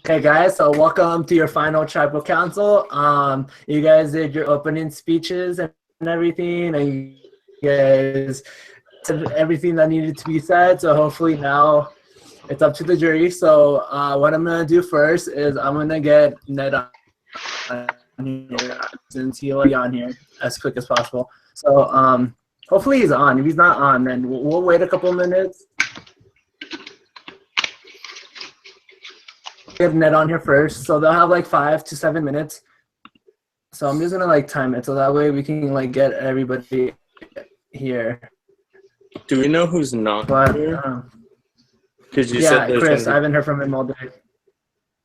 Okay, guys, so welcome to your final tribal council. You guys did your opening speeches and everything, and you guys said everything that needed to be said. So hopefully now it's up to the jury. So what I'm gonna do first is I'm gonna get Ned on here since he'll be on here as quick as possible. So hopefully he's on. If he's not on, then we'll wait a couple minutes. Get Ned on here first, so they'll have like 5 to 7 minutes. So I'm just gonna like time it so that way we can like get everybody here. Do we know who's not But here? Because you yeah, said there's Chris, I gonna haven't heard from him all day.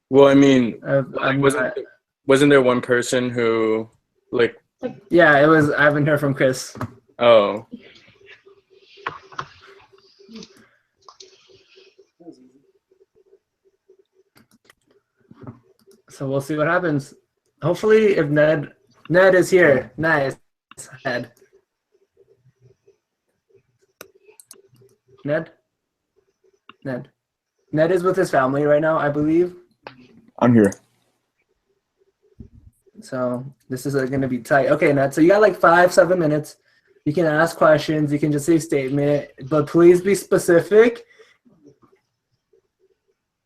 Well, I mean, I'm wasn't there one person who, like? Yeah, it was. I haven't heard from Chris. Oh. So we'll see what happens. Hopefully, if Ned is here, nice. Ned. Ned is with his family right now, I believe. I'm here. So this is going to be tight. Okay, Ned. So you got like 5, 7 minutes. You can ask questions. You can just say statement, but please be specific.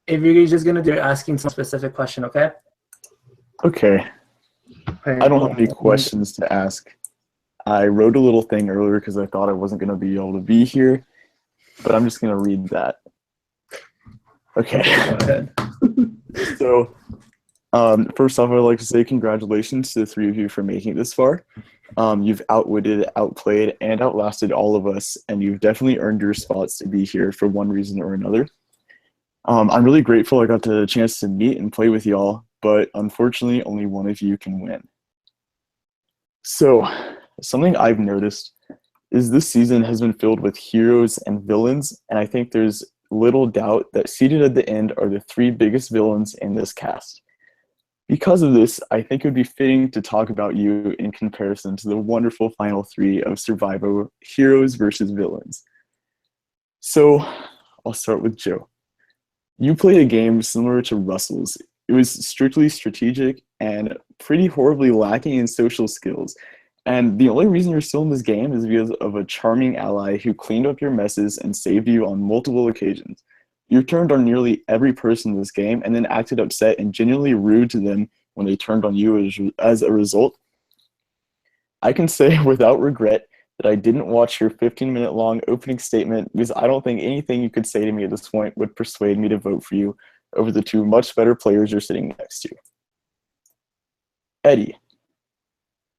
If you're just going to do asking some specific question, okay? Okay. I don't have any questions to ask. I wrote a little thing earlier because I thought I wasn't going to be able to be here, but I'm just going to read that. Okay. Go ahead. So, first off, I'd like to say congratulations to the 3 of you for making it this far. You've outwitted, outplayed, and outlasted all of us, and you've definitely earned your spots to be here for one reason or another. I'm really grateful I got the chance to meet and play with y'all, but unfortunately, only one of you can win. So, something I've noticed is this season has been filled with heroes and villains, and I think there's little doubt that seated at the end are the 3 biggest villains in this cast. Because of this, I think it would be fitting to talk about you in comparison to the wonderful final 3 of Survivor, heroes versus villains. So, I'll start with Joe. You played a game similar to Russell's. It was strictly strategic and pretty horribly lacking in social skills. And the only reason you're still in this game is because of a charming ally who cleaned up your messes and saved you on multiple occasions. You turned on nearly every person in this game and then acted upset and genuinely rude to them when they turned on you as a result. I can say without regret that I didn't watch your 15-minute long opening statement because I don't think anything you could say to me at this point would persuade me to vote for you over the 2 much better players you're sitting next to. Eddie.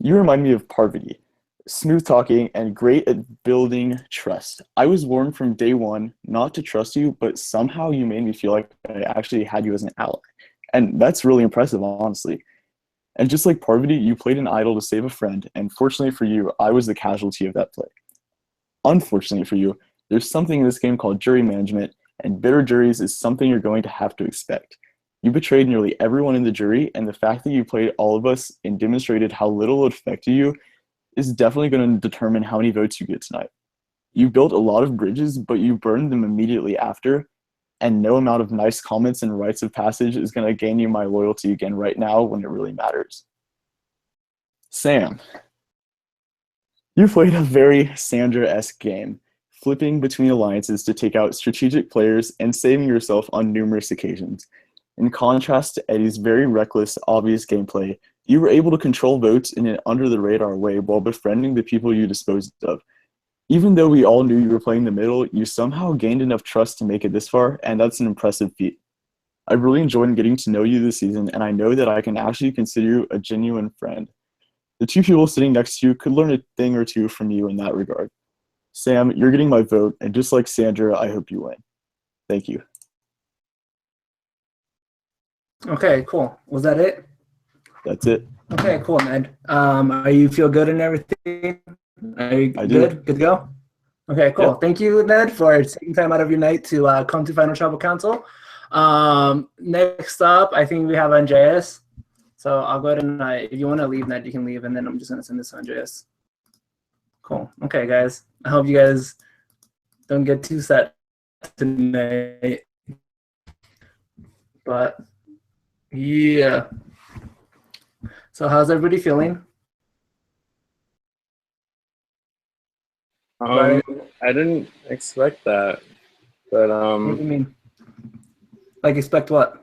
You remind me of Parvati, smooth talking and great at building trust. I was warned from day one not to trust you, but somehow you made me feel like I actually had you as an ally. And that's really impressive, honestly. And just like Parvati, you played an idol to save a friend, and fortunately for you, I was the casualty of that play. Unfortunately for you, there's something in this game called jury management, and bitter juries is something you're going to have to expect. You betrayed nearly everyone in the jury, and the fact that you played all of us and demonstrated how little it affected you is definitely going to determine how many votes you get tonight. You built a lot of bridges, but you burned them immediately after, and no amount of nice comments and rites of passage is going to gain you my loyalty again right now when it really matters. Sam. You played a very Sandra-esque game, flipping between alliances to take out strategic players and saving yourself on numerous occasions. In contrast to Eddie's very reckless, obvious gameplay, you were able to control votes in an under-the-radar way while befriending the people you disposed of. Even though we all knew you were playing the middle, you somehow gained enough trust to make it this far, and that's an impressive feat. I've really enjoyed getting to know you this season, and I know that I can actually consider you a genuine friend. The 2 people sitting next to you could learn a thing or 2 from you in that regard. Sam, you're getting my vote, and just like Sandra, I hope you win. Thank you. Okay, cool. Was that it? That's it. Okay, cool, Ned. Are you feel good and everything? Are you good? Good to go? Okay, cool. Yep. Thank you, Ned, for taking time out of your night to come to Final Tribal Council. Next up, I think we have Andreas. So I'll go ahead and if you want to leave, Ned, you can leave, and then I'm just going to send this to Andreas. Cool. Okay, guys. I hope you guys don't get too set tonight. But Yeah. So how's everybody feeling? About it? I didn't expect that, but What do you mean? Like expect what?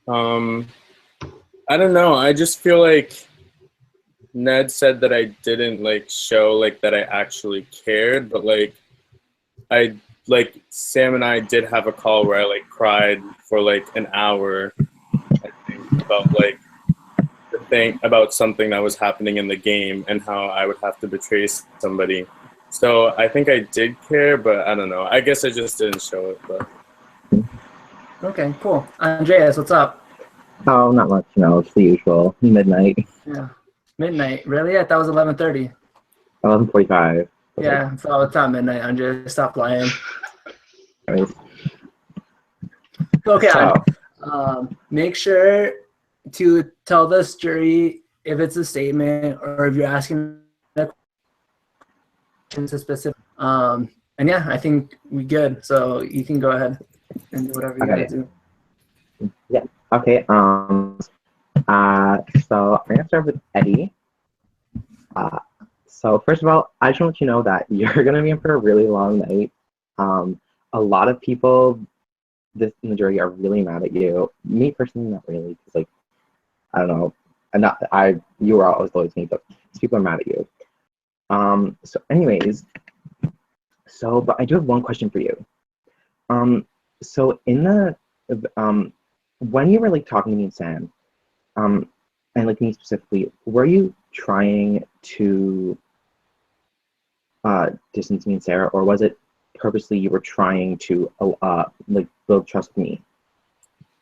I don't know. I just feel like Ned said that I didn't like show like that I actually cared, but like I like Sam and I did have a call where I like cried for like an hour, I think, about like the thing about something that was happening in the game and how I would have to betray somebody. So I think I did care, but I don't know. I guess I just didn't show it. But Okay, cool. Andreas, what's up? Oh, not much. No, it's the usual. Midnight. Yeah. Midnight. Really? I thought it was 11:30. 11:45. Yeah, so it's not midnight, Andreas. Stop lying. Anyways, Okay, so, make sure to tell this jury if it's a statement or if you're asking a question to specific. And yeah, I think we good. So you can go ahead and do whatever you Okay. gotta do. yeah. Okay. So I'm gonna start with Eddie. So first of all, I just want you to know that you're gonna be in for a really long night. A lot of people, this majority, are really mad at you. Me personally, not really, because like, I don't know. You were always loyal to me, but people are mad at you. So anyways, but I do have one question for you. So in the when you were like talking to me and Sam, and like me specifically, were you trying to distance me and Sarah, or was it purposely you were trying to like build trust with me?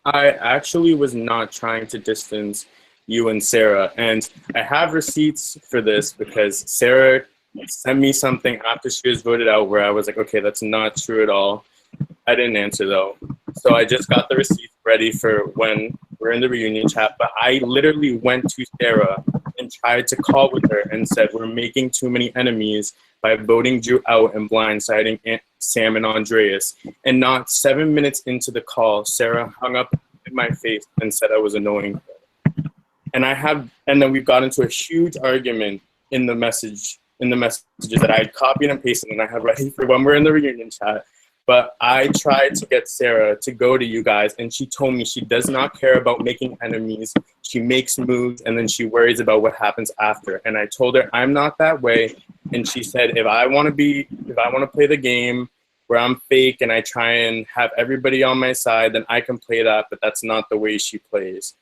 I actually was not trying to distance you and Sarah, and I have receipts for this because Sarah sent me something after she was voted out where I was like, okay, that's not true at all. I didn't answer though. So I just got the receipts ready for when we're in the reunion chat, but I literally went to Sarah and tried to call with her and said, we're making too many enemies by voting Drew out and blindsiding Sam and Andreas. And not 7 minutes into the call, Sarah hung up in my face and said I was annoying. And then we got into a huge argument in the messages that I copied and pasted and I have ready for when we're in the reunion chat. But I tried to get Sarah to go to you guys, and she told me she does not care about making enemies. She makes moves, and then she worries about what happens after. And I told her I'm not that way, and she said if I want to play the game where I'm fake and I try and have everybody on my side, then I can play that. But that's not the way she plays.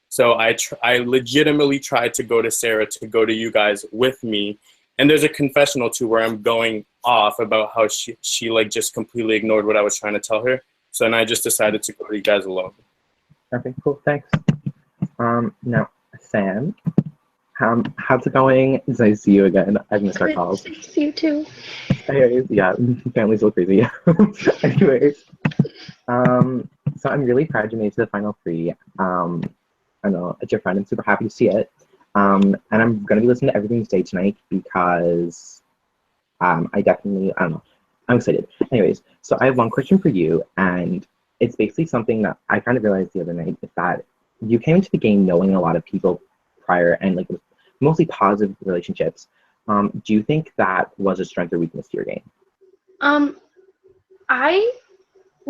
So I legitimately tried to go to Sarah to go to you guys with me. And there's a confessional too where I'm going off about how she like just completely ignored what I was trying to tell her. So then I just decided to go to you guys alone. Okay, cool, thanks. Now, Sam, how's it going? It's nice to see you again. I've missed our calls. Nice to see you too. Anyways, yeah, family's so crazy. Anyways, so I'm really proud you made it to the final three. I know it's your friend. I'm super happy to see it. And I'm gonna be listening to everything you say tonight because I don't know. I'm excited. Anyways, so I have one question for you, and it's basically something that I kind of realized the other night is that you came into the game knowing a lot of people prior and like mostly positive relationships. Do you think that was a strength or weakness to your game? I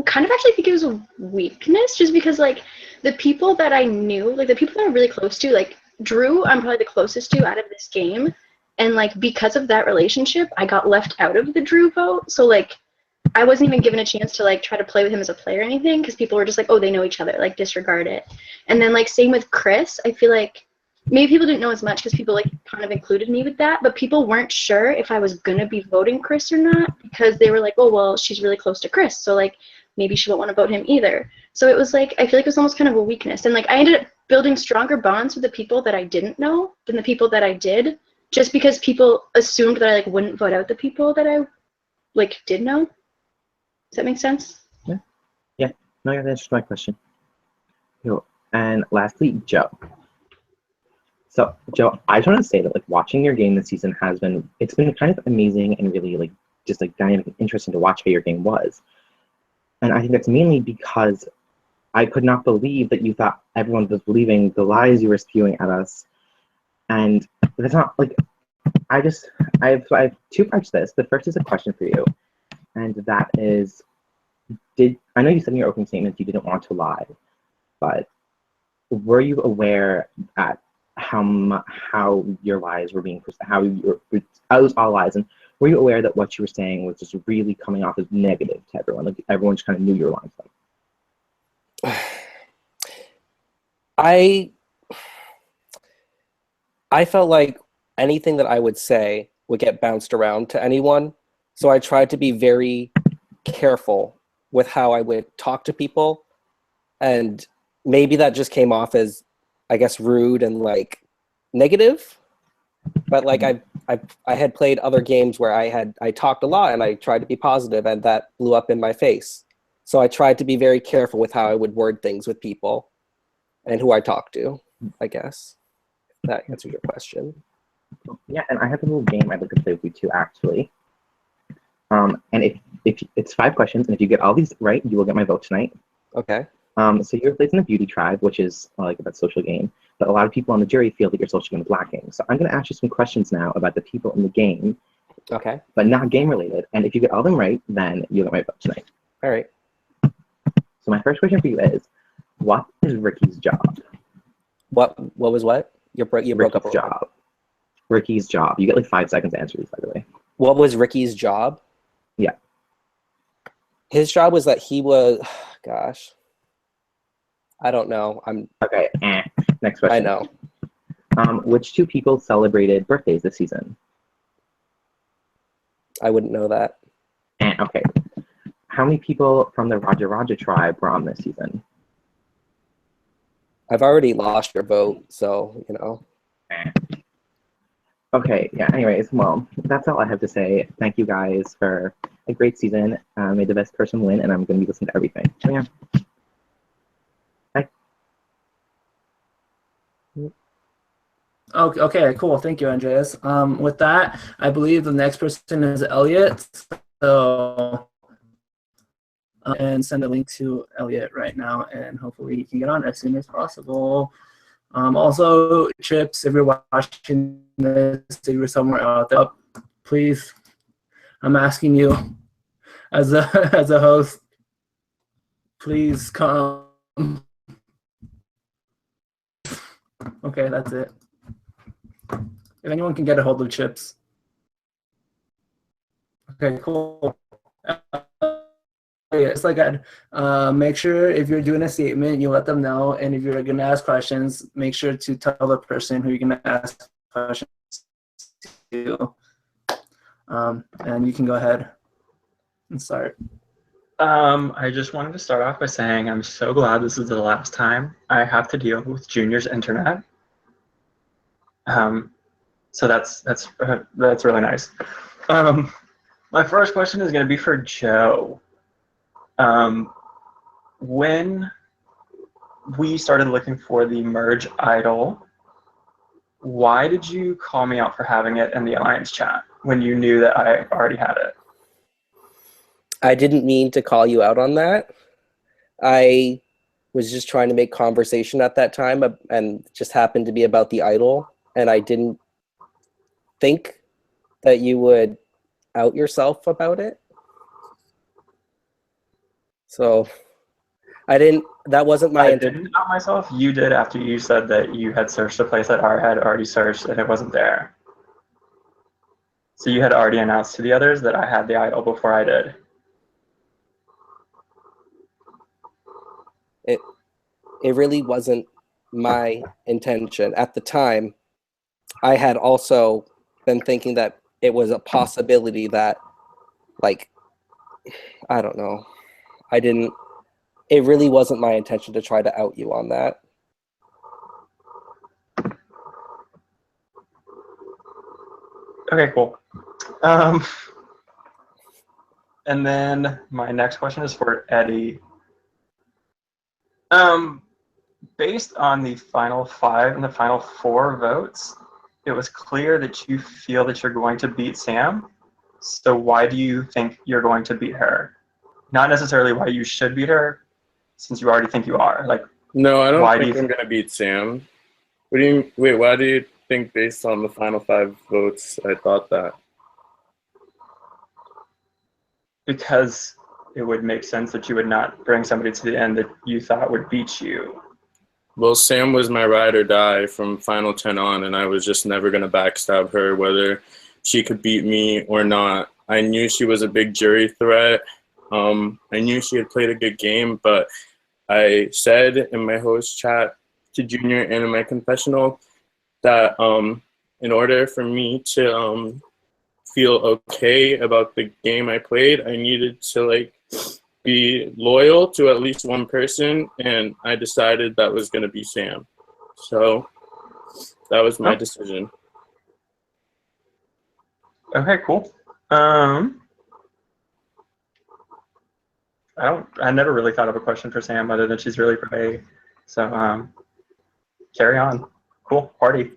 kind of actually think it was a weakness just because like the people that I knew, like the people that I'm really close to, like Drew, I'm probably the closest to out of this game. And like because of that relationship, I got left out of the Drew vote. So like I wasn't even given a chance to like try to play with him as a player or anything because people were just like, oh, they know each other, like disregard it. And then like same with Chris, I feel like maybe people didn't know as much because people like kind of included me with that, but people weren't sure if I was gonna be voting Chris or not because they were like, oh well, she's really close to Chris, so like maybe she won't want to vote him either. So it was like I feel like it was almost kind of a weakness, and like I ended up building stronger bonds with the people that I didn't know than the people that I did, just because people assumed that I like wouldn't vote out the people that I like did know. Does that make sense? Yeah. No, yeah, that's just my question. Cool. And lastly, Joe. So, Joe, I just want to say that like watching your game this season it's been kind of amazing and really like just like dynamic and interesting to watch how your game was. And I think that's mainly because I could not believe that you thought everyone was believing the lies you were spewing at us. And that's not like, I have two parts to this. The first is a question for you, and that is, I know you said in your opening statement you didn't want to lie, but were you aware at how your lies were being, it was all lies, and were you aware that what you were saying was just really coming off as negative to everyone? Like everyone just kind of knew you were lying to them. I felt like anything that I would say would get bounced around to anyone, so I tried to be very careful with how I would talk to people, and maybe that just came off as, I guess, rude and like negative. But like I had played other games where I talked a lot and I tried to be positive, and that blew up in my face. So I tried to be very careful with how I would word things with people and who I talked to, I guess. If that answers your question. Yeah, and I have a little game I'd like to play with you too, actually. And if it's 5 questions, and if you get all these right, you will get my vote tonight. Okay. So you're placed in the beauty tribe, which is like that social game, but a lot of people on the jury feel that your social game is lacking. So I'm going to ask you some questions now about the people in the game, Okay. but not game related. And if you get all them right, then you'll get my vote tonight. All right. So my first question for you is, what is Ricky's job? What was what? You broke up a Ricky's little. job. Ricky's job. You get like 5 seconds to answer these, by the way. What was Ricky's job? Yeah. His job was that he was, gosh, I don't know. Okay. Next question. I know. Which 2 people celebrated birthdays this season? I wouldn't know that. Okay. How many people from the Raja Raja tribe were on this season? I've already lost your vote, so, you know. Okay, yeah, anyways, well, that's all I have to say. Thank you guys for a great season. May the best person win, and I'm going to be listening to everything. So, yeah. Bye. Okay, cool. Thank you, Andreas. With that, I believe the next person is Elliot. So, and send a link to Elliot right now, and hopefully he can get on as soon as possible. Also, Chips, if you're watching this, if you're somewhere out there, please, I'm asking you, as a host, please come. Okay, that's it. If anyone can get a hold of Chips. Okay, cool. It's like make sure if you're doing a statement, you let them know, and if you're gonna ask questions, make sure to tell the person who you're gonna ask questions to. And you can go ahead and start. I just wanted to start off by saying I'm so glad this is the last time I have to deal with Junior's internet. So that's really nice. My first question is going to be for Joe. When we started looking for the merge idol, why did you call me out for having it in the Alliance chat when you knew that I already had it? I didn't mean to call you out on that. I was just trying to make conversation at that time, and just happened to be about the idol, and I didn't think that you would out yourself about it. So that wasn't my intent. I didn't out myself. You did after you said that you had searched a place that I had already searched and it wasn't there. So you had already announced to the others that I had the idol before I did. It really wasn't my intention. At the time, I had also been thinking that it was a possibility that, like, I don't know. It really wasn't my intention to try to out you on that. Okay, cool. And then my next question is for Eddie. Based on the final 5 and the final 4 votes, it was clear that you feel that you're going to beat Sam. So why do you think you're going to beat her? Not necessarily why you should beat her, since you already think you are? Like, No, I don't Why do think you I'm gonna beat Sam. What do you wait? Why do you think, based on the final 5 votes, I thought that? because it would make sense that you would not bring somebody to the end that you thought would beat you. Well, Sam was my ride or die from Final 10 on, and I was just never gonna backstab her, whether she could beat me or not. I knew she was a big jury threat. I knew she had played a good game, but I said in my host chat to Junior and in my confessional that in order for me to feel okay about the game I played, I needed to like be loyal to at least one person, and I decided that was going to be Sam. So that was my decision. Okay, cool. I never really thought of a question for Sam other than she's really brave. So carry on. Cool. Party.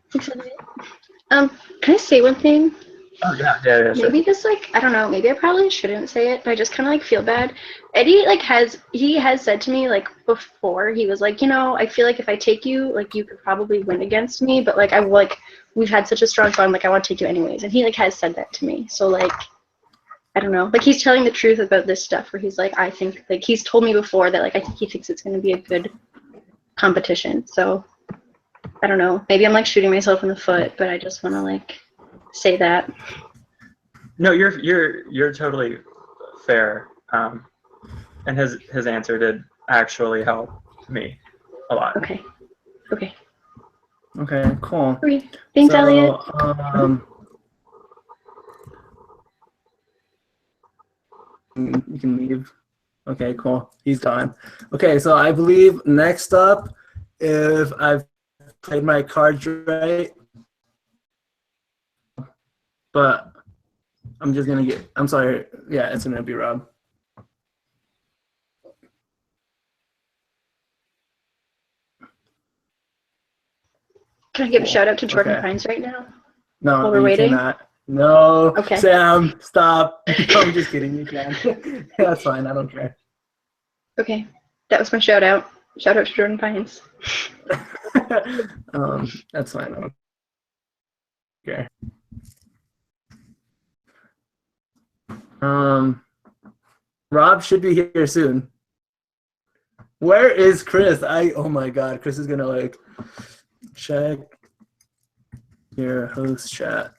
Can I say one thing? Oh yeah, sure. Maybe this, like, I don't know, maybe I probably shouldn't say it, but I just kind of like feel bad. Eddie like has said to me like before, he was like, I feel like if I take you, like you could probably win against me, but like we've had such a strong bond, like I want to take you anyways. And he like has said that to me. So like, I don't know, like he's telling the truth about this stuff where he's like, I think, like he's told me before that like I think he thinks it's going to be a good competition. So I don't know, maybe I'm like shooting myself in the foot, but I just want to like say that. No, you're totally fair. And his answer did actually help me a lot. Okay. Okay, cool. Thanks, Elliot. You can leave. Okay, cool. He's gone. Okay, so I believe next up, if I've played my cards right, but I'm just gonna I'm sorry. Yeah, it's gonna be Rob. Can I give a shout out to Jordan Okay. Pines right now? No, While we're you waiting? cannot. No. Okay. Sam, stop. No, I'm just kidding. You can. That's fine. I don't care. Okay, that was my shout out. Shout out to Jordan Pines. That's fine. I don't care. Rob should be here soon. Where is Chris? Oh my God, Chris is gonna like check your host chat.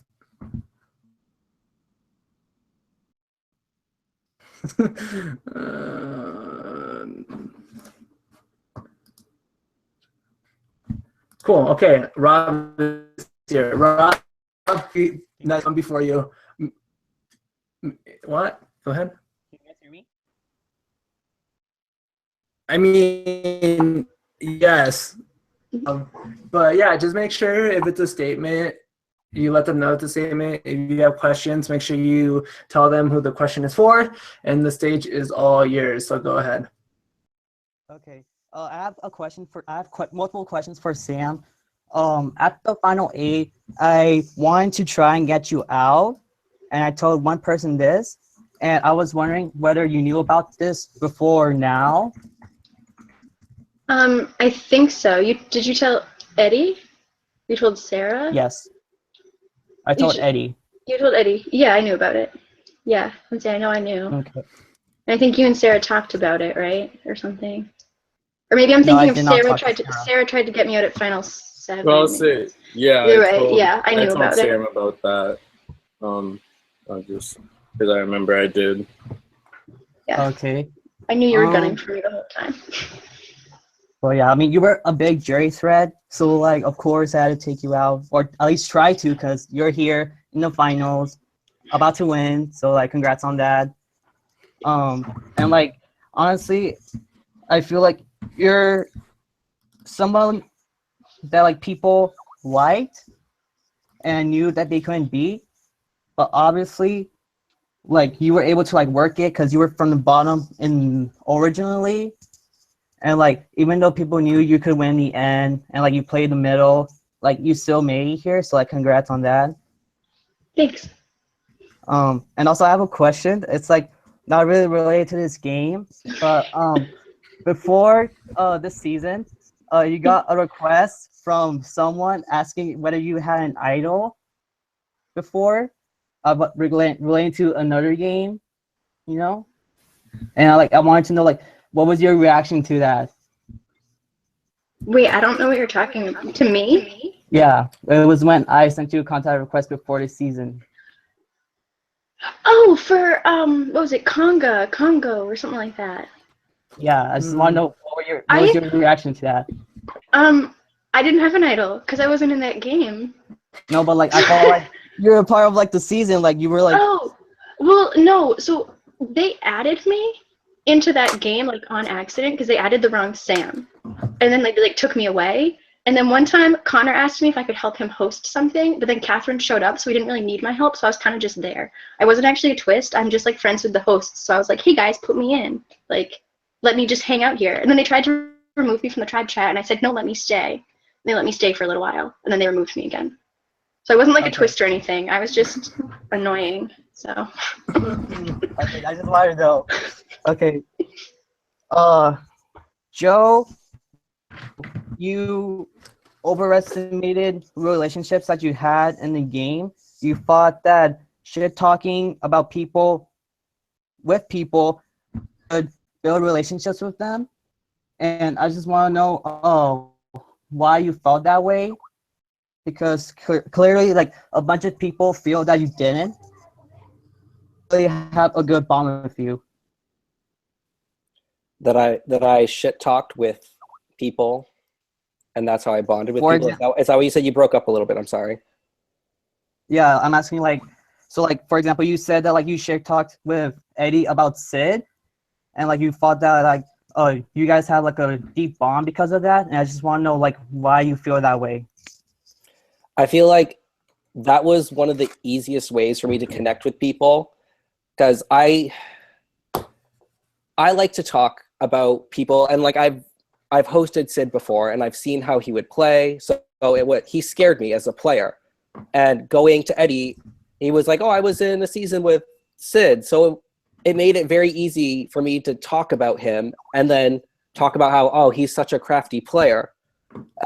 Cool. Okay, Rob is here. Rob, next one before you. What? Go ahead. Can you guys hear me? I mean, yes. But yeah, just make sure if it's a statement, you let them know it's a statement. If you have questions, make sure you tell them who the question is for, and the stage is all yours. So go ahead. Okay. I have a question multiple questions for Sam. At the final 8, I wanted to try and get you out, and I told one person this, and I was wondering whether you knew about this before now. I think so. Did you tell Eddie? You told Sarah? Yes. I told Eddie. You told Eddie. Yeah, I knew about it. Yeah, I know I knew. Okay. And I think you and Sarah talked about it, right? Or something. Or maybe I'm No, I thinking did not of talk to Sarah. Sarah tried to get me out at final 7. Well, I'll say, yeah. You're right. Yeah, I knew about it. I told Sam about that. Just because I remember I did. Yeah. Okay. I knew you were gunning for me the whole time. Well, yeah, I mean, you were a big jury threat, so, like, of course, I had to take you out, or at least try to, because you're here in the finals, about to win, so, like, congrats on that. And, like, honestly, I feel like you're someone that, like, people liked and knew that they couldn't beat, but obviously, like, you were able to, like, work it because you were from the bottom originally. And, like, even though people knew you could win in the end and, like, you played the middle, like, you still made it here. So, like, congrats on that. Thanks. And also, I have a question. It's, like, not really related to this game. But before this season, you got a request from someone asking whether you had an idol before, but relating to another game, you know. And I wanted to know like what was your reaction to that? Wait, I don't know what you're talking about. To me? Yeah, it was when I sent you a contact request before the season. Oh, for what was it, Congo or something like that. Yeah, I just want to know what was your reaction to that? I didn't have an idol because I wasn't in that game. No, but like I felt like you're a part of like the season, like you were like. Oh, well, no. So they added me into that game like on accident because they added the wrong Sam, and then like they like took me away. And then one time Connor asked me if I could help him host something, but then Catherine showed up, so we didn't really need my help. So I was kind of just there. I wasn't actually a twist. I'm just like friends with the hosts. So I was like, hey guys, put me in. Like, let me just hang out here. And then they tried to remove me from the tribe chat, and I said, no, let me stay. And they let me stay for a little while, and then they removed me again. So I wasn't like a twist or anything. I was just annoying. So. Okay, I just wanted to know. Okay. Joe, you overestimated relationships that you had in the game. You thought that shit talking about people with people could build relationships with them. And I just want to know why you felt that way. Because clearly, like, a bunch of people feel that you didn't really have a good bond with you. That I shit talked with people, and that's how I bonded with people. Is that what you said? You broke up a little bit. I'm sorry. Yeah, I'm asking like, so like for example, you said that like you shit talked with Eddie about Sid, and like you thought that like you guys had like a deep bond because of that, and I just want to know like why you feel that way. I feel like that was one of the easiest ways for me to connect with people, because I like to talk about people, and like I've hosted Sid before, and I've seen how he would play. So he scared me as a player. And going to Eddie, he was like, "Oh, I was in a season with Sid," so it made it very easy for me to talk about him, and then talk about how he's such a crafty player.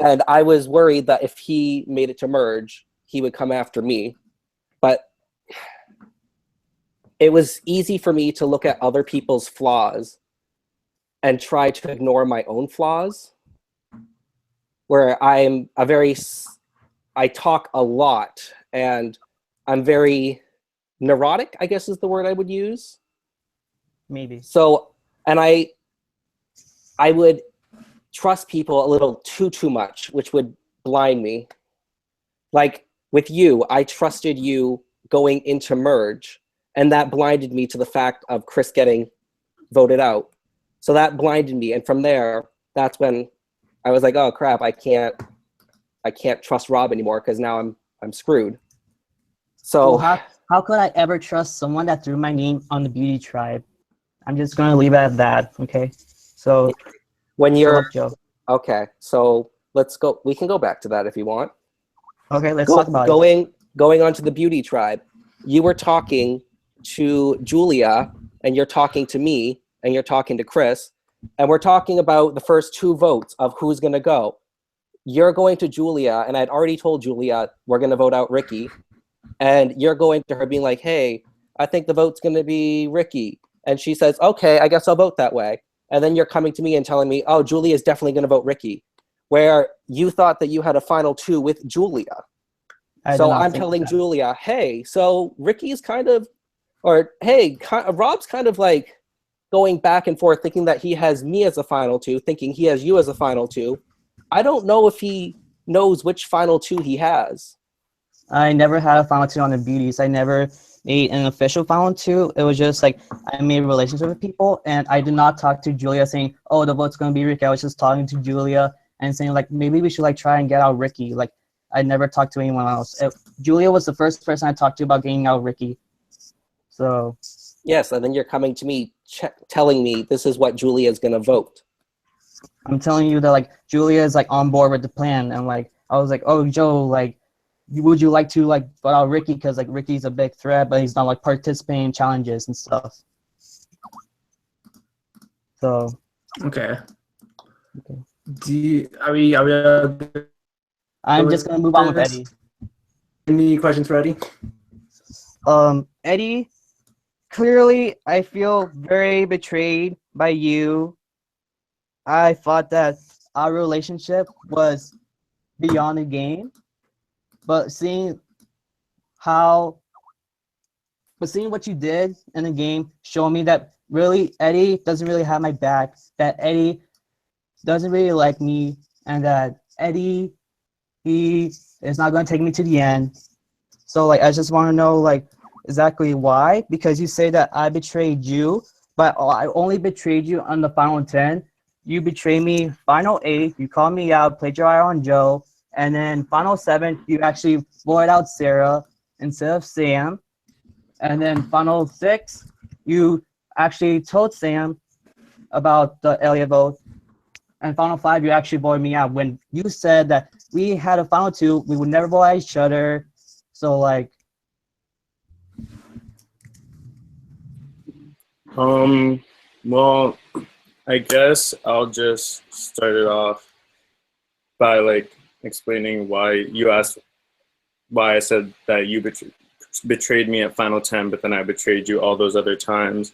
And I was worried that if he made it to merge, he would come after me. But it was easy for me to look at other people's flaws and try to ignore my own flaws, where I talk a lot, and I'm very neurotic, I guess is the word I would use. Maybe. So, and I would trust people a little too much, which would blind me. Like with you, I trusted you going into merge, and that blinded me to the fact of Chris getting voted out. So that blinded me, and from there, that's when I was like, "Oh crap! I can't trust Rob anymore because now I'm screwed." So well, how could I ever trust someone that threw my name on the beauty tribe? I'm just gonna leave it at that. Okay. So when you're Joe. Okay, so let's go. We can go back to that if you want. Okay, let's talk about it. Going on to the beauty tribe. You were talking to Julia, and you're talking to me, and you're talking to Chris, and we're talking about the first 2 votes of who's going to go. You're going to Julia, and I'd already told Julia we're going to vote out Ricky, and you're going to her being like, "Hey, I think the vote's going to be Ricky," and she says, "Okay, I guess I'll vote that way." And then you're coming to me and telling me, "Oh, Julia is definitely going to vote Ricky," where you thought that you had a final 2 with Julia. So I'm telling Julia, "Hey, so Ricky's kind of, or hey, Rob's kind of like going back and forth, thinking that he has me as a final 2, thinking he has you as a final 2. I don't know if he knows which final 2 he has." I never had a final 2 on the beauties. I never made an official final 2. It was just like I made relationships with people, and I did not talk to Julia saying, "Oh, the vote's gonna be Ricky." I was just talking to Julia and saying like maybe we should like try and get out Ricky. Like I never talked to anyone else. Julia was the first person I talked to about getting out Ricky. So yes, and then you're coming to me telling me this is what Julia is gonna vote. I'm telling you that like Julia is like on board with the plan, and like I was like, "Oh, Joe, like would you like to like vote out Ricky because like Ricky's a big threat, but he's not like participating in challenges and stuff." So Okay. Okay. Are we I'm just gonna move on with Eddie. Any questions for Eddie? Eddie, clearly I feel very betrayed by you. I thought that our relationship was beyond the game, but seeing what you did in the game showed me that really Eddie doesn't really have my back, that Eddie doesn't really like me, and that Eddie, he is not going to take me to the end. So like I just want to know like exactly why, because you say that I betrayed you, but I only betrayed you on the final 10. You betrayed me final 8, you called me out, played your eye on Joe, and then final 7 you actually voted out Sarah instead of Sam. And then final 6 you actually told Sam about the Elliot vote. And final 5 you actually voted me out when you said that we had a final 2, we would never vote at each other. So like Well, I guess I'll just start it off by like explaining why you asked why I said that you betrayed me at final 10, but then I betrayed you all those other times.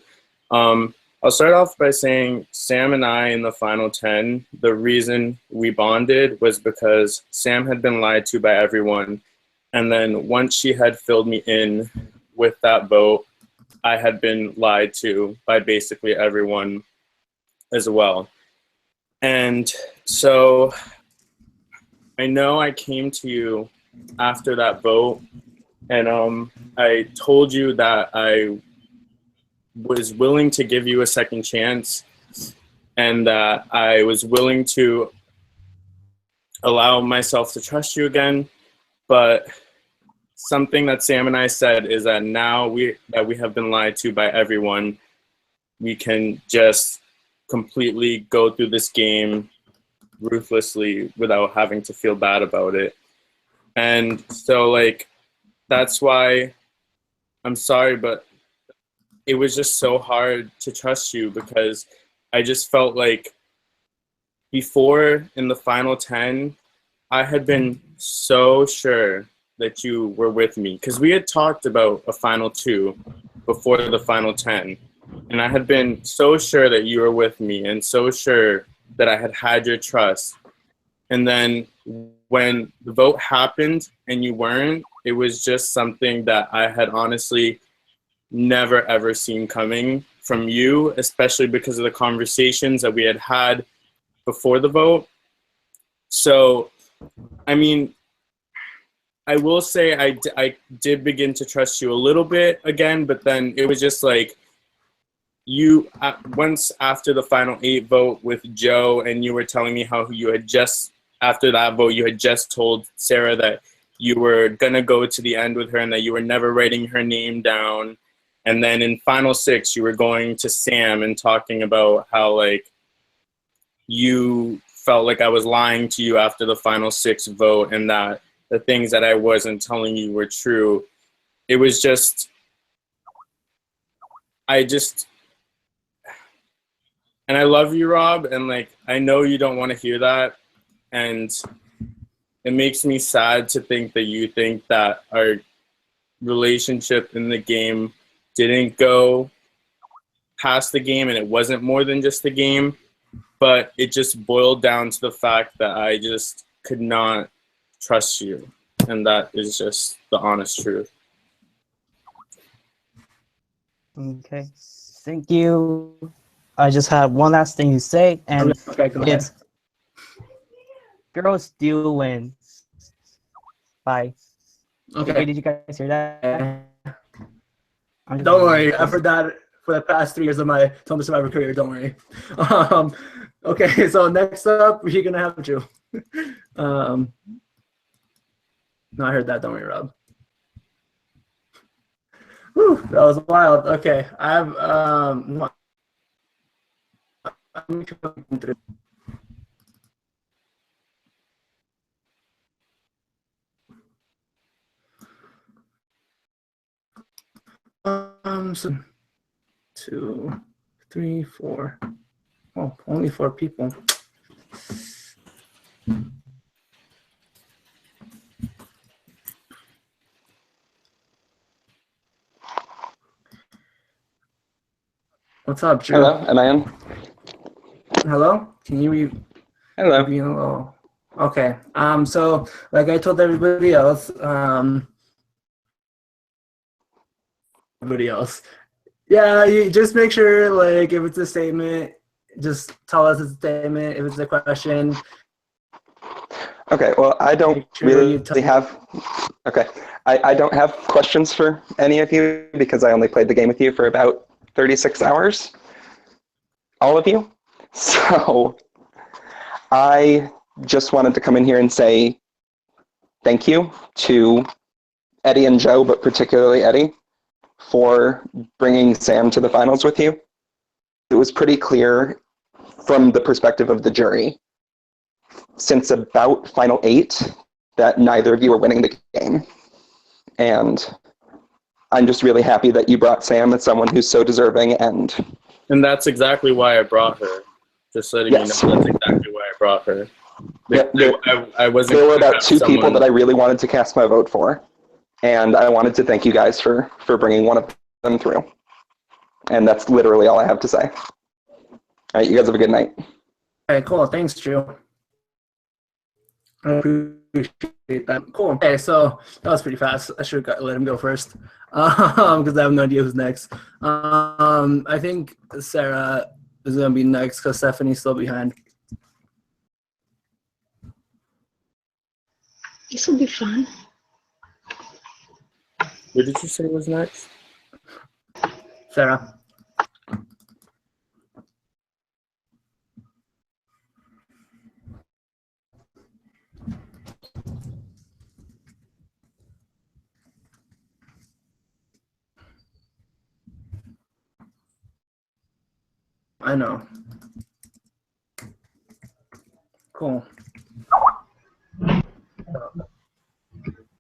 I'll start off by saying Sam and I in the final 10, the reason we bonded was because Sam had been lied to by everyone. And then once she had filled me in with that vote, I had been lied to by basically everyone as well. And so I know I came to you after that vote, and I told you that I was willing to give you a second chance, and that I was willing to allow myself to trust you again. But something that Sam and I said is that now that we have been lied to by everyone, we can just completely go through this game ruthlessly without having to feel bad about it. And so like that's why I'm sorry, but it was just so hard to trust you, because I just felt like before in the final 10, I had been so sure that you were with me, because we had talked about a final 2 before the final 10. And I had been so sure that you were with me and so sure that I had your trust. And then when the vote happened and you weren't, it was just something that I had honestly never ever seen coming from you, especially because of the conversations that we had had before the vote. So, I mean, I will say I did begin to trust you a little bit again, but then it was just like you, once after the final 8 vote with Joe, and you were telling me how you had just, after that vote, you had just told Sarah that you were going to go to the end with her and that you were never writing her name down. And then in final 6, you were going to Sam and talking about how like you felt like I was lying to you after the final 6 vote, and that the things that I wasn't telling you were true. It was just, and I love you, Rob, and like I know you don't want to hear that, and it makes me sad to think that you think that our relationship in the game didn't go past the game and it wasn't more than just the game, but it just boiled down to the fact that I just could not trust you, and that is just the honest truth. okay, thank you. I just have one last thing to say, and Okay, go ahead. it's girls still win. Bye. Okay. Did you guys hear that? Don't worry, I've heard that for the past 3 years of my Tell Me Survivor career. Don't worry. Okay, so next up, we're gonna have Drew. No, I heard that. Don't worry, Rob. Whew, that was wild. Okay, I have so 2, 3, 4. Oh, only 4 people. What's up, Drew? Hello, am I on? Hello? Can you Hello. be hello? Okay. So like I told everybody else, yeah, you just make sure, like, if it's a statement, just tell us it's a statement. If it's a question, Okay, well, I don't make sure you really have. Okay, I don't have questions for any of you because I only played the game with you for about 36 hours. All of you. So I just wanted to come in here and say thank you to Eddie and Joe, but particularly Eddie, for bringing Sam to the finals with you. It was pretty clear from the perspective of the jury, since about final 8, that neither of you are winning the game. And I'm just really happy that you brought Sam as someone who's so deserving. And that's exactly why I brought her. Just letting Yes. you know, that's exactly why I brought her. Yeah, I wasn't. there were gonna about have 2 people someone- that I really wanted to cast my vote for. And I wanted to thank you guys for bringing one of them through. And that's literally all I have to say. All right, you guys have a good night. okay, cool. Thanks, Drew. I appreciate that. Cool. Okay, so that was pretty fast. I should have let him go first, because I have no idea who's next. I think Sarah is gonna be next because Stephanie's still behind. This will be fun. What did you say was next? Sarah. I know. Cool.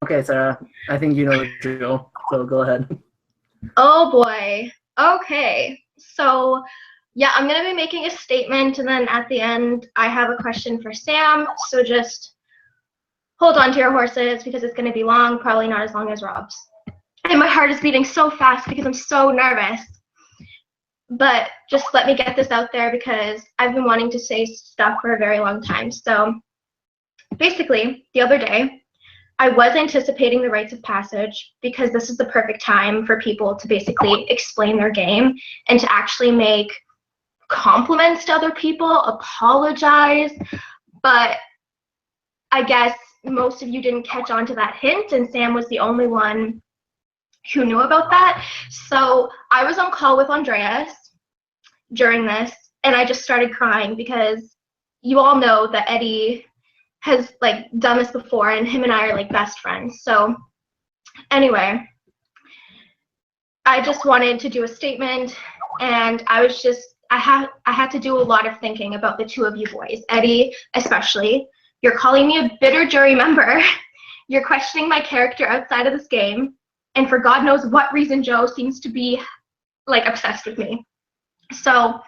Okay, Sarah. I think you know the drill, so go ahead. Oh boy. Okay. So, yeah, I'm going to be making a statement, and then at the end, I have a question for Sam. So just hold on to your horses because it's going to be long, probably not as long as Rob's. And my heart is beating so fast because I'm so nervous. But just let me get this out there because I've been wanting to say stuff for a very long time. So basically, the other day, I was anticipating the rites of passage because this is the perfect time for people to basically explain their game and to actually make compliments to other people, apologize. But I guess most of you didn't catch on to that hint, and Sam was the only one who knew about that. So I was on call with Andreas during this, and I just started crying because you all know that Eddie has like done this before, and him and I are like best friends. So anyway, I just wanted to do a statement, and I had to do a lot of thinking about the 2 of you boys. Eddie, especially, you're calling me a bitter jury member. You're questioning my character outside of this game, and for God knows what reason, Joe seems to be like obsessed with me. So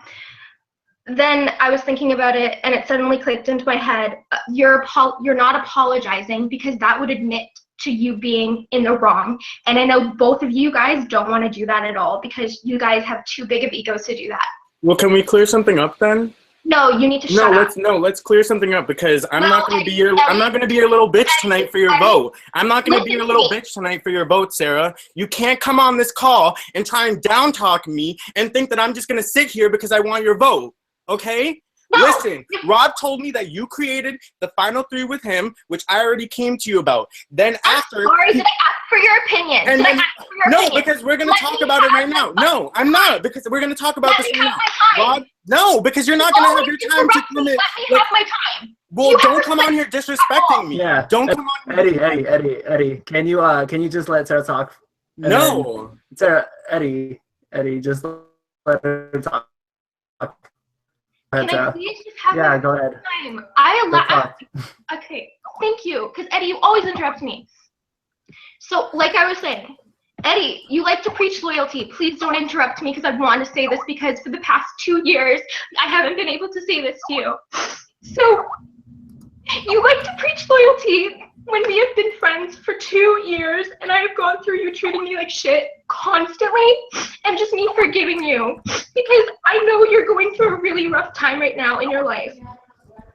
then I was thinking about it, and it suddenly clicked into my head. You're not apologizing because that would admit to you being in the wrong. And I know both of you guys don't want to do that at all because you guys have too big of egos to do that. Well, can we clear something up then? No, you need to shut up. Let's clear something up because I'm No, not going to be your Eddie, I'm not going to be your little bitch tonight for your Eddie, vote. I'm not going to be listen your to little me. bitch tonight for your vote, Sarah. You can't come on this call and try and down talk me and think that I'm just going to sit here because I want your vote. Okay? No. Listen, Rob told me that you created the final 3 with him, which I already came to you about. Then after Sorry, did I ask for your opinion? And Did I then- ask for your No, opinion? because we're going to Let talk me about it have right now. No, I'm not, because we're going to talk about Let this me right have now. my time. Rob, no, because you're not going to have your time to Interrupt me. commit. Let me have my time. Well, You have don't come on here disrespecting me. Yeah. Don't come on. Eddie, can you just let Sarah talk? And No. then, Sarah, Eddie, just let her talk. Go ahead, Can I Sarah. please just have Yeah, my go ahead. time? Go talk. Okay, thank you. Because Eddie, you always interrupt me. So, like I was saying, Eddie, you like to preach loyalty. Please don't interrupt me because I want to say this because for the past 2 years, I haven't been able to say this to you. So, you like to preach loyalty when we have been friends for 2 years and I have gone through you treating me like shit constantly and just me forgiving you because I know you're going through a really rough time right now in your life.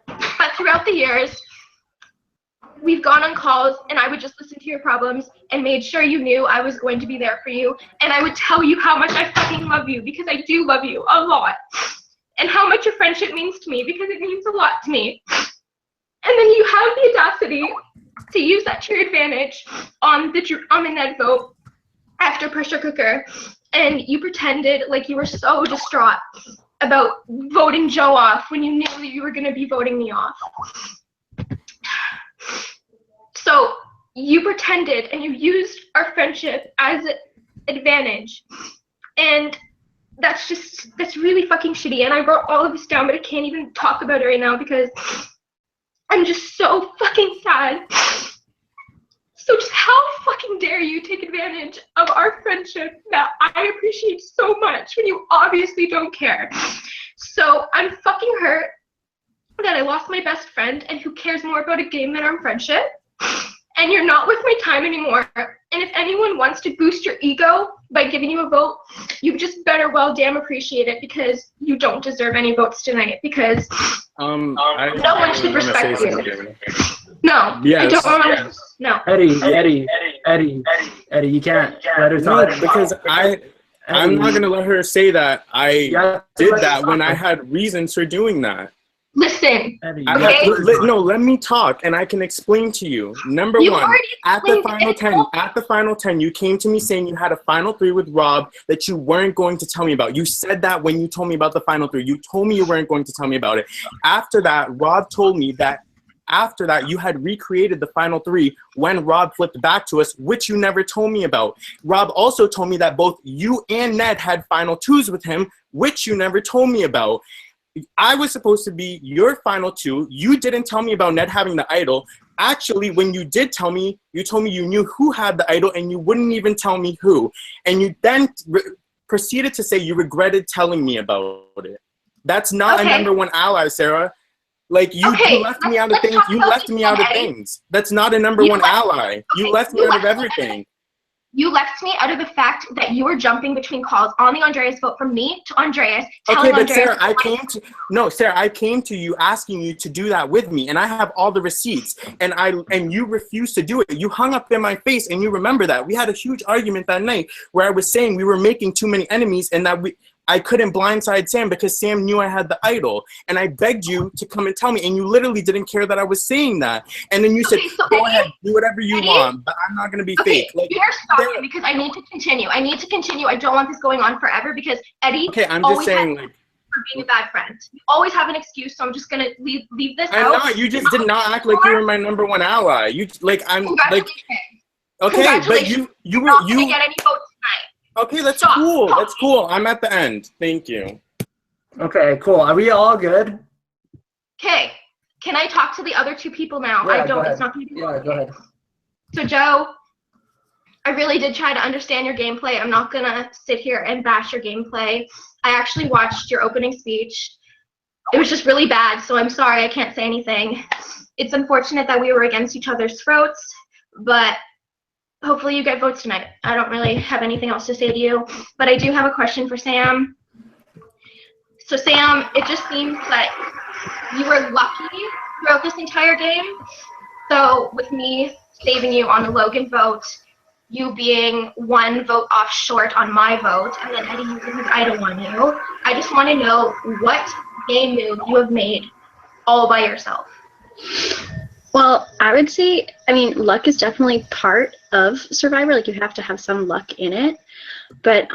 But throughout the years, we've gone on calls and I would just listen to your problems and made sure you knew I was going to be there for you. And I would tell you how much I fucking love you because I do love you a lot. And how much your friendship means to me because it means a lot to me. And then you have the audacity to use that to your advantage on the Ned vote after pressure cooker. And you pretended like you were so distraught about voting Joe off when you knew that you were going to be voting me off. So you pretended and you used our friendship as an advantage. And that's really fucking shitty. And I wrote all of this down, but I can't even talk about it right now because I'm just so fucking sad. So just how fucking dare you take advantage of our friendship that I appreciate so much when you obviously don't care. So I'm fucking hurt that I lost my best friend and who cares more about a game than our friendship. And you're not worth my time anymore. And if anyone wants to boost your ego by giving you a vote, you just better well damn appreciate it because you don't deserve any votes tonight because no one should respect you. No, Yes. I don't want to. No. Eddie, you can't let her No, talk. because I'm not gonna let her say that I did that when I had reasons for doing that. Listen. Eddie, Okay. Let me talk, and I can explain to you. Number You one, already at the explained final 10, you came to me saying you had a final 3 with Rob that you weren't going to tell me about. You said that when you told me about the final 3. You told me you weren't going to tell me about it. After that, Rob told me that after that, you had recreated the final 3 when Rob flipped back to us, which you never told me about. Rob also told me that both you and Ned had final 2s with him, which you never told me about. I was supposed to be your final 2. You didn't tell me about Ned having the idol. Actually, when you did tell me, you told me you knew who had the idol and you wouldn't even tell me who. And you then proceeded to say you regretted telling me about it. That's not a number 1 ally, Sarah. Like, you left me out of things. You left me out of things. That's not a number 1 ally. You left me out of everything. You left me out of the fact that you were jumping between calls on the Andreas vote from me to Andreas. Okay, but Andreas Sarah, I came to you asking you to do that with me, and I have all the receipts, and you refused to do it. You hung up in my face, and you remember that. We had a huge argument that night where I was saying we were making too many enemies and that I couldn't blindside Sam because Sam knew I had the idol. And I begged you to come and tell me, and you literally didn't care that I was saying that. And then you said, go ahead, do whatever you want, but I'm not going to be fake. Like, you're stopping because I need to continue. I don't want this going on forever because Eddie I'm just saying, like, for being a bad friend. You always have an excuse, so I'm just going to leave this I'm out. not. You just did not act like you were my number 1 ally. You, like, I'm, like, okay, but you were, not going to get any votes tonight. Okay, that's cool. That's cool. I'm at the end. Thank you. Okay, cool. Are we all good? Okay. Can I talk to the other 2 people now? Yeah, I don't. go It's not going to be Yeah, go ahead. So, Joe, I really did try to understand your gameplay. I'm not going to sit here and bash your gameplay. I actually watched your opening speech. It was just really bad, so I'm sorry I can't say anything. It's unfortunate that we were against each other's throats, but hopefully you get votes tonight. I don't really have anything else to say to you, but I do have a question for Sam. So Sam, it just seems like you were lucky throughout this entire game. So with me saving you on the Logan vote, you being 1 vote off short on my vote, and then Eddie using his idol on you, I just want to know what game move you have made all by yourself. Well, I would say, I mean, luck is definitely part of Survivor. Like, you have to have some luck in it. But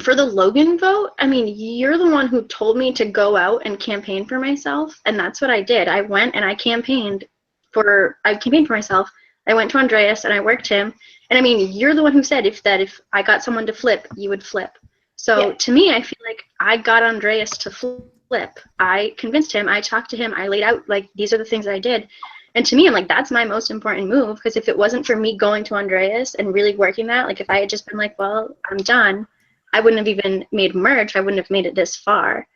for the Logan vote, I mean, you're the one who told me to go out and campaign for myself, and that's what I did. I went and I campaigned for myself. I went to Andreas and I worked him. And I mean, you're the one who said if I got someone to flip, you would flip. So to me, I feel like I got Andreas to flip. I convinced him, I talked to him, I laid out, like, these are the things that I did. And to me, I'm like, that's my most important move, because if it wasn't for me going to Andreas and really working that, like if I had just been like, well, I'm done, I wouldn't have even made merge. I wouldn't have made it this far.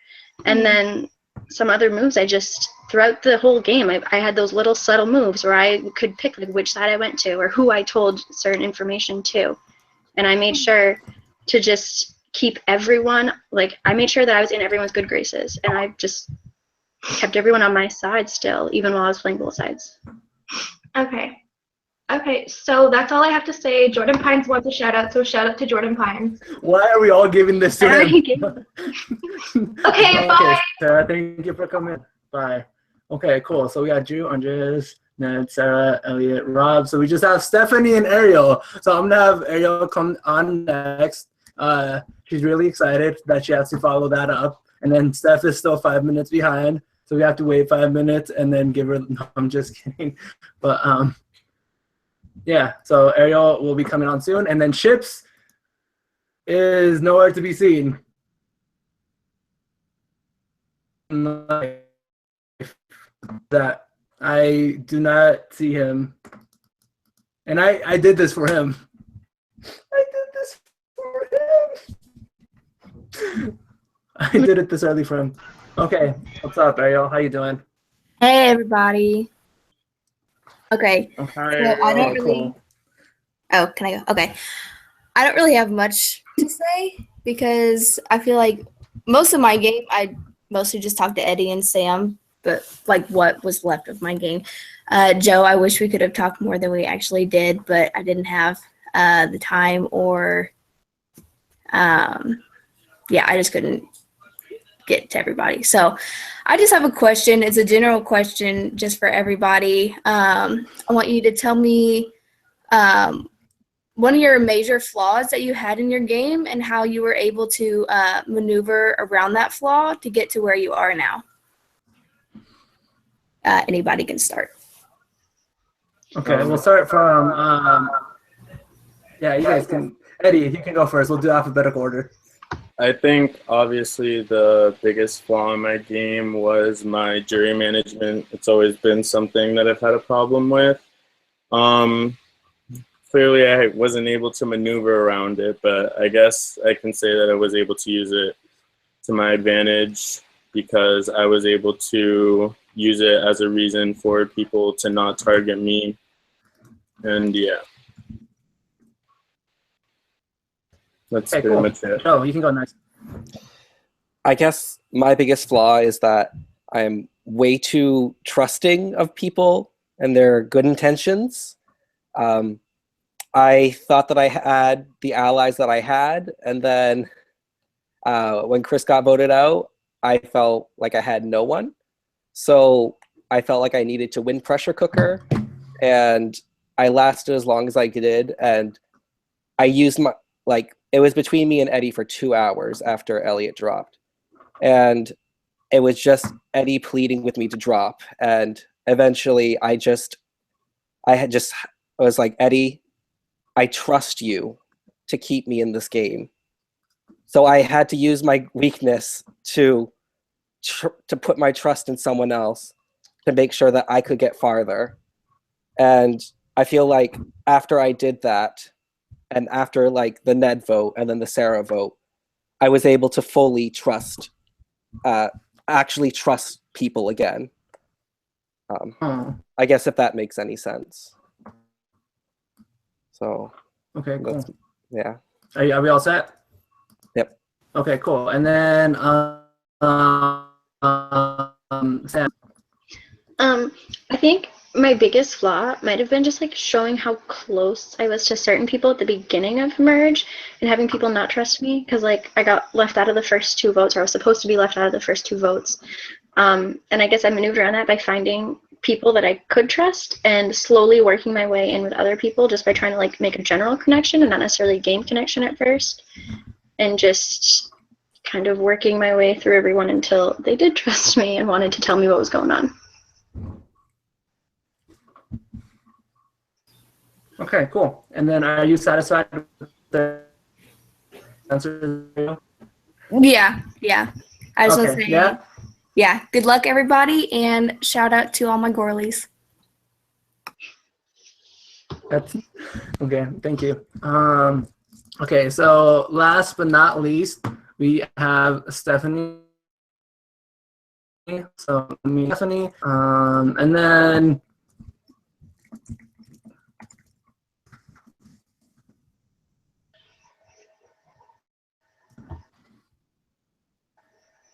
And then some other moves, I just, throughout the whole game, I had those little subtle moves where I could pick like which side I went to or who I told certain information to. And I made sure to just keep everyone, like I made sure that I was in everyone's good graces. And I just kept everyone on my side still, even while I was playing both sides. Okay. Okay, so that's all I have to say. Jordan Pines wants a shout out, so shout out to Jordan Pines. Why are we all giving this to him? Okay, bye. Sarah, thank you for coming. Bye. Okay, cool. So we got Drew, Andres, Ned, Sarah, Elliot, Rob. So we just have Stephanie and Ariel. So I'm gonna have Ariel come on next. She's really excited that she has to follow that up. And then Steph is still 5 minutes behind. So we have to wait 5 minutes and then give her, no, I'm just kidding. But yeah, so Ariel will be coming on soon. And then Chips is nowhere to be seen. That I do not see him. And I did this for him. I did this for him. I did it this early for him. Okay, what's up, Ariel? How you doing? Hey, everybody. Okay. Okay. So I don't really. Cool. Oh, can I go? Okay. I don't really have much to say because I feel like most of my game, I mostly just talked to Eddie and Sam, but like what was left of my game. Joe, I wish we could have talked more than we actually did, but I didn't have the time or, yeah, I just couldn't get to everybody. So I just have a question. It's a general question just for everybody. I want you to tell me one of your major flaws that you had in your game and how you were able to maneuver around that flaw to get to where you are now. Anybody can start. Okay, we'll start from, yeah, you guys can, Eddie, you can go first. We'll do alphabetical order. I think obviously the biggest flaw in my game was my jury management. It's always been something that I've had a problem with. Clearly I wasn't able to maneuver around it, but I guess I can say that I was able to use it to my advantage because I was able to use it as a reason for people to not target me. And yeah. That's Okay, pretty cool. much it. Oh, you can go next. I guess my biggest flaw is that I'm way too trusting of people and their good intentions. I thought that I had the allies that I had, and then when Chris got voted out, I felt like I had no one. So I felt like I needed to win Pressure Cooker, and I lasted as long as I did, and I used my, like, it was between me and Eddie for 2 hours after Elliot dropped. And it was just Eddie pleading with me to drop. And eventually I was like, Eddie, I trust you to keep me in this game. So I had to use my weakness to put my trust in someone else to make sure that I could get farther. And I feel like after I did that, and after like the Ned vote and then the Sarah vote, I was able to fully trust, actually trust people again. I guess if that makes any sense. So. Okay, cool. Yeah. Are we all set? Yep. Okay, cool. And then Sam. I think my biggest flaw might have been just like showing how close I was to certain people at the beginning of merge and having people not trust me because like I got left out of the first 2 votes, or I was supposed to be left out of the first 2 votes. And I guess I maneuvered around that by finding people that I could trust and slowly working my way in with other people just by trying to like make a general connection and not necessarily a game connection at first, and just kind of working my way through everyone until they did trust me and wanted to tell me what was going on. Okay, cool. And then are you satisfied with the answers? Yeah. I just want to Okay, say, yeah. Good luck, everybody, and shout out to all my Gorleys. That's okay. Thank you. Okay, so last but not least, we have Stephanie. So me, Stephanie, and then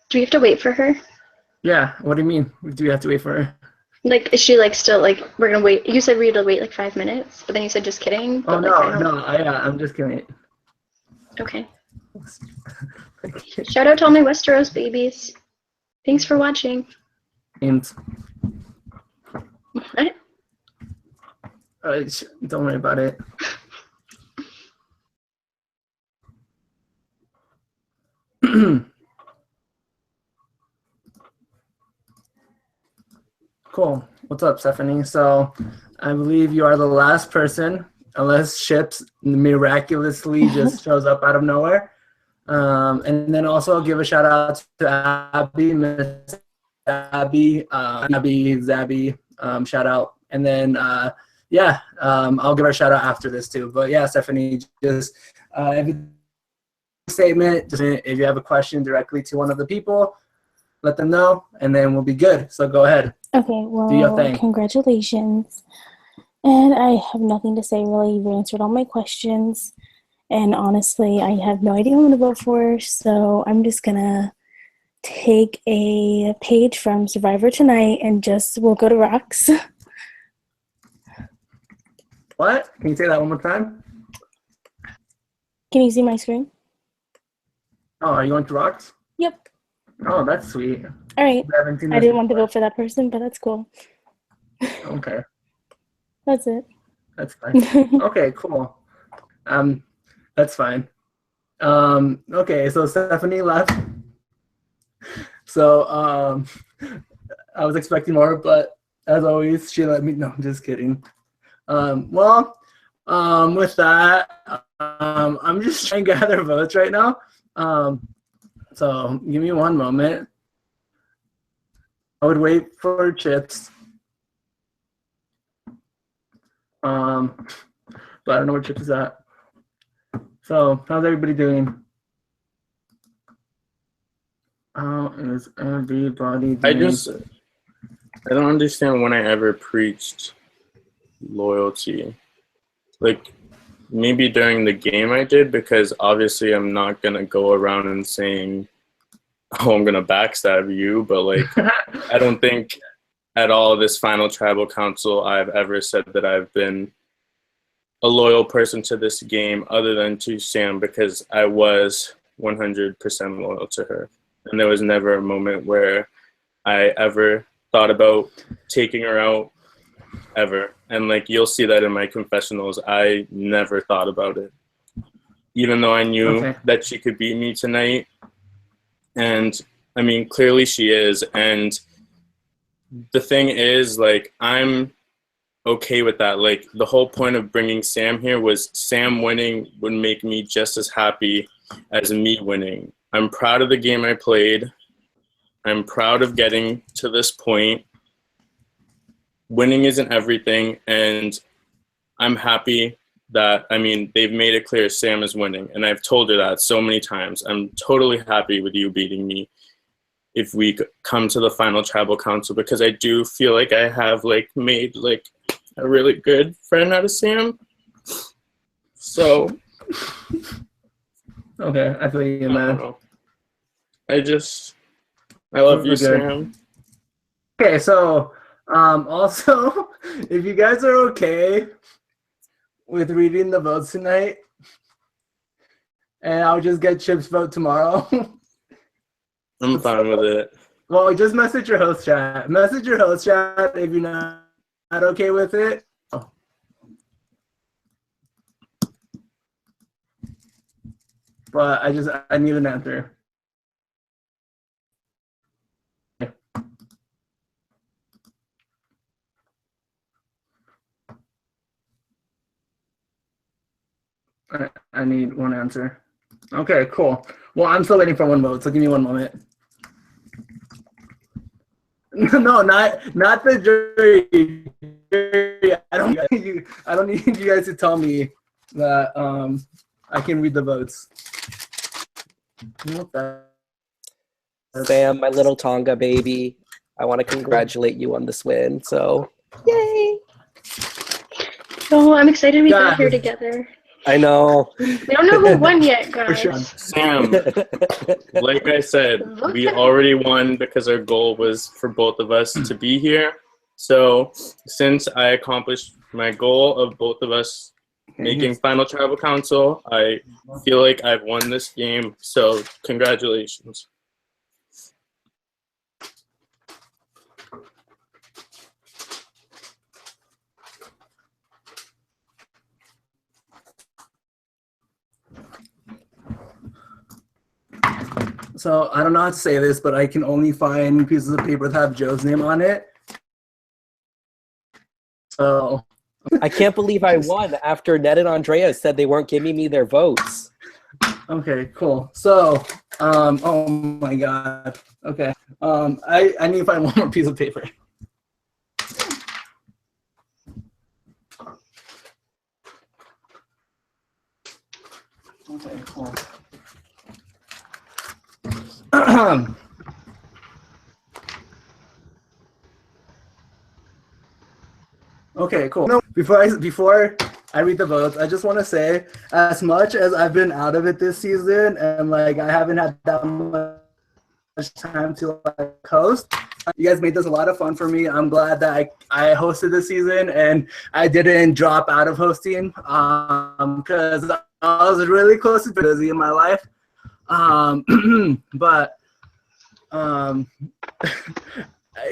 Do we have to wait for her? yeah. What do you mean? Do we have to wait for her? Like, is she like still like we're gonna wait? You said we had to wait like 5 minutes, but then you said just kidding. Oh But, like, I no, don't- no. I'm just kidding. Okay. Shout out to all my Westeros babies. Thanks for watching. And What? don't worry about it. Cool. What's up, Stephanie? So I believe you are the last person, unless Chips miraculously just shows up out of nowhere. And then also I'll give a shout out to Abby, Miss Abby, Zabby, shout out. And then I'll give her a shout out after this too. But yeah, Stephanie, just statement. Just if you have a question directly to one of the people, let them know, and then we'll be good. So go ahead. Okay, Do your well, thing. congratulations. And I have nothing to say really. You've answered all my questions. And honestly, I have no idea who I'm going to vote for. So I'm just going to take a page from Survivor Tonight and we'll go to rocks. What? Can you say that one more time? Can you see my screen? Oh, are you going to rocks? Yep. Oh, that's sweet. All right. I haven't seen I this didn't want to before. vote for that person, but that's cool. Okay, That's it. that's fine. Okay, cool. That's fine. Okay, so Stephanie left. So I was expecting more, but as always, she let me know. I'm just kidding. With that, I'm just trying to gather votes right now. So give me one moment. I would wait for Chips. But I don't know where Chips is at. So how's everybody doing? How is everybody doing? I don't understand when I ever preached loyalty. Like, maybe during the game I did, because obviously I'm not going to go around and saying, oh, I'm going to backstab you. But, like, I don't think at all this final tribal council I've ever said that I've been a loyal person to this game other than to Sam, because I was 100% loyal to her. And there was never a moment where I ever thought about taking her out, ever. And like, you'll see that in my confessionals, I never thought about it. Even though I knew that she could beat me tonight. And I mean, clearly she is. And the thing is, like, I'm okay with that. Like, the whole point of bringing Sam here was Sam winning would make me just as happy as me winning. I'm proud of the game I played. I'm proud of getting to this point. Winning isn't everything, and I'm happy that, I mean, they've made it clear Sam is winning, and I've told her that so many times. I'm totally happy with you beating me if we come to the final tribal council, because I do feel like I have, like, made, like, a really good friend out of Sam. So... Okay, I feel you, man. I love you, We're good. Sam. Okay, so also, if you guys are okay with reading the votes tonight, and I'll just get Chip's vote tomorrow. I'm fine with it. Well, just message your host chat. Message your host chat if you're not okay with it. Oh. But I need an answer. I need one answer. Okay, cool. Well, I'm still waiting for one vote, so give me one moment. No, not the jury. I don't need you guys to tell me that I can read the votes. Sam, my little Tonga baby, I want to congratulate you on this win. So, yay! Oh, I'm excited we got Guys. here together. I know. We don't know who won yet, guys. Sam, like I said, we already won because our goal was for both of us to be here. So since I accomplished my goal of both of us making Final Tribal Council, I feel like I've won this game. So congratulations. So I don't know how to say this, but I can only find pieces of paper that have Joe's name on it. So I can't believe I won after Ned and Andrea said they weren't giving me their votes. okay, cool. So oh my god. Okay. I need to find one more piece of paper. Okay, cool. Okay, cool. No, before I read the votes, I just want to say, as much as I've been out of it this season, and like I haven't had that much time to like host, you guys made this a lot of fun for me. I'm glad that I hosted this season and I didn't drop out of hosting because I was really close to busy in my life. But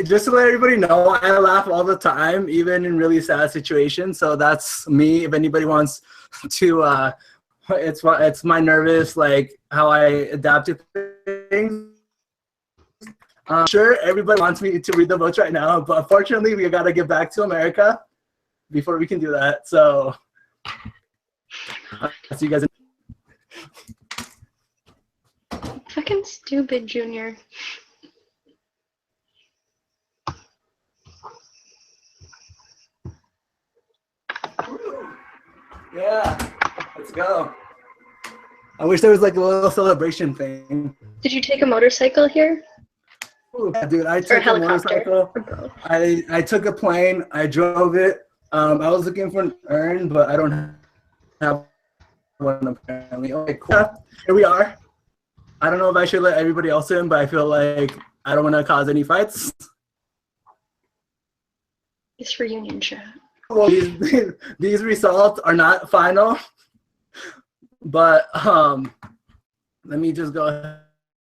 just to let everybody know, I laugh all the time, even in really sad situations. So that's me. If anybody wants to, it's my nervous, like how I adapt to things. Sure, everybody wants me to read the votes right now, but unfortunately, we gotta get back to America before we can do that. So, I'll see you guys. Fucking stupid, Junior. Yeah, let's go. I wish there was like a little celebration thing. Did you take a motorcycle here? Ooh, yeah, dude, I Or took a helicopter? motorcycle. I took a plane. I drove it. I was looking for an urn, but I don't have one apparently. Okay, cool. Here we are. I don't know if I should let everybody else in, but I feel like I don't want to cause any fights. It's reunion chat. Well, these results are not final, but let me just go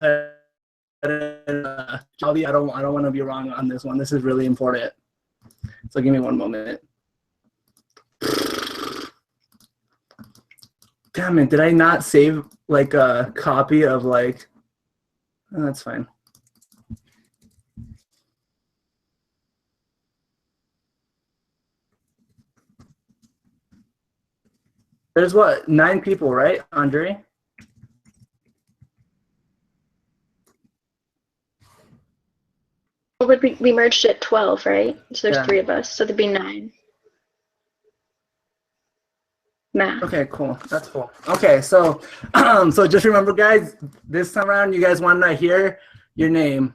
ahead and Charlie, I don't want to be wrong on this one. This is really important. So give me one moment. Damn it! Did I not save like a copy of like? Oh, that's fine. There's what, 9 people, right, Andre? Well, we merged at 12, right? So there's Yeah. 3 of us, so there'd be 9. Math. Okay, cool. That's cool. Okay, so so just remember, guys, this time around, you guys want to hear your name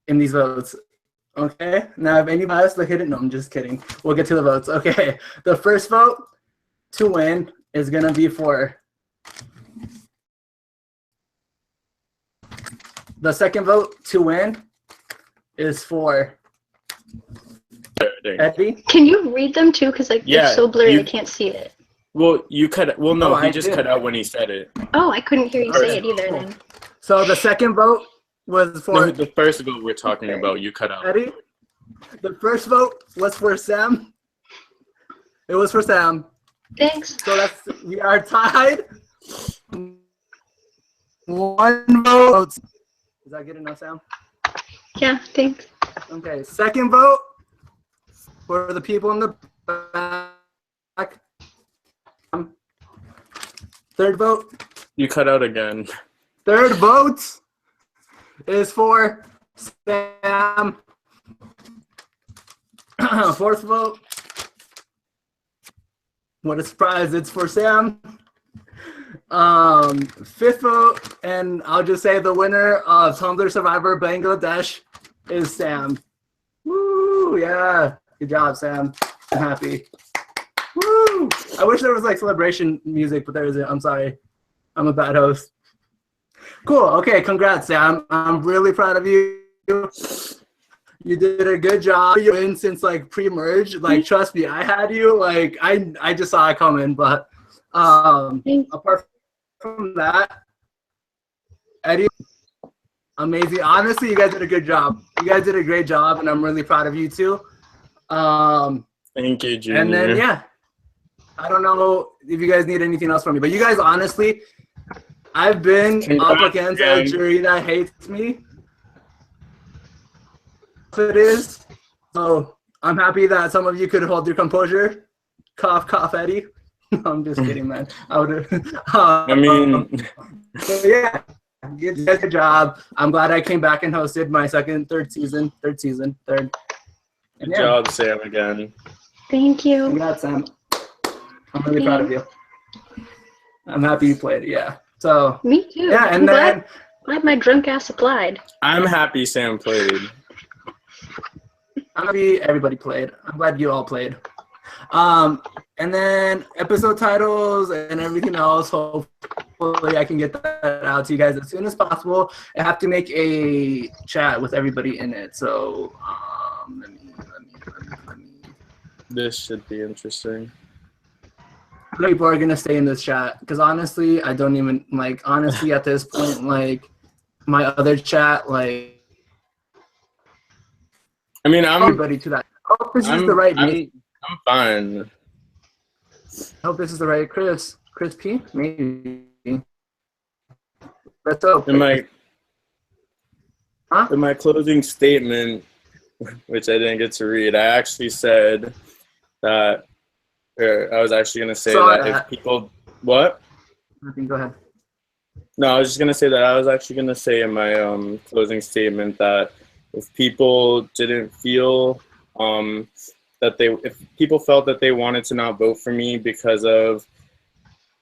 in these votes. Okay, now if anybody else look at it, no, I'm just kidding. We'll get to the votes. Okay, the first vote to win is gonna be for. The second vote to win is for Eddie. Can you read them too? Because like Yeah, it's so blurry, you- I can't see it. Well, you cut. Well, no, Oh, he I just did. cut out when he said it. Oh, I couldn't hear you say it either Cool. then. So the second vote was for No, the first vote we're talking about, you cut out. Eddie. The first vote was for Sam. It was for Sam. Thanks. So we are tied. 1 vote. Is that good enough, Sam? Yeah, thanks. Okay. Second vote for the people in the back. Third vote. You cut out again. Third vote is for Sam. Fourth vote. What a surprise! It's for Sam. Fifth vote, and I'll just say the winner of Tumblr Survivor Bangladesh is Sam. Woo! Yeah, good job, Sam. I'm happy. Woo! I wish there was like celebration music, but there isn't. I'm sorry. I'm a bad host. Cool. Okay, congrats, Sam. I'm really proud of you. You did a good job. You've been since like pre-merge. Like, trust me, I had you. Like, I just saw it coming. But apart from that, Eddie, amazing. Honestly, you guys did a good job. You guys did a great job, and I'm really proud of you too. Thank you, Junior. And then yeah, I don't know if you guys need anything else from me, but you guys honestly, I've been up against a jury that hates me. It is. So I'm happy that some of you could hold your composure. Cough, cough, Eddie. I'm just kidding, man. I would. I mean, yeah, you did a good job. I'm glad I came back and hosted my third season. Good job, Sam, again. Thank you. Congrats, Sam. I'm really proud of you. I'm happy you played. Yeah. So. Me too. Yeah, and then. Glad my drunk ass applied. I'm happy Sam played. I'm happy everybody played. I'm glad you all played. And then episode titles and everything else. Hopefully I can get that out to you guys as soon as possible. I have to make a chat with everybody in it. So let me. This should be interesting. How many people are gonna stay in this chat? Because honestly, I don't even like. Honestly, at this point, like my other chat, like. I mean, I'm everybody to that. I hope this is the right name. I'm fine. I hope this is the right Chris P. Maybe. Let's hope. In my closing statement, which I didn't get to read, I actually said that, or I was actually going to say that if people, what? Go ahead. No, I was just going to say that I was actually going to say in my closing statement that if people didn't feel if people felt that they wanted to not vote for me because of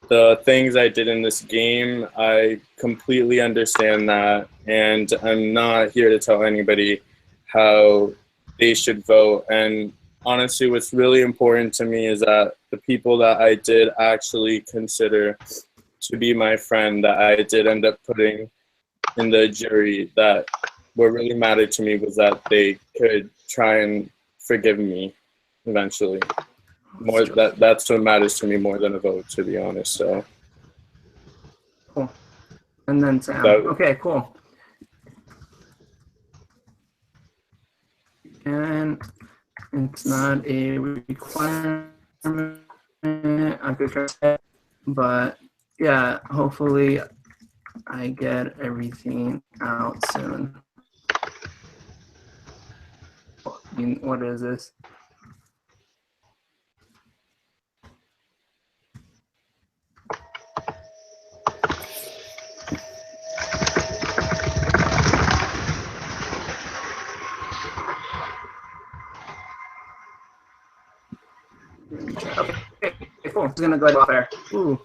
the things I did in this game, I completely understand that, and I'm not here to tell anybody how they should vote. And honestly, what's really important to me is that the people that I did actually consider to be my friend, that I did end up putting in the jury, that what really mattered to me was that they could try and forgive me eventually. That's what matters to me more than a vote, to be honest. So cool. And then Sam. Okay, cool. And it's not a requirement, I could try that, but yeah, hopefully I get everything out soon. What is this? Okay, cool. It's gonna go off there. Ooh.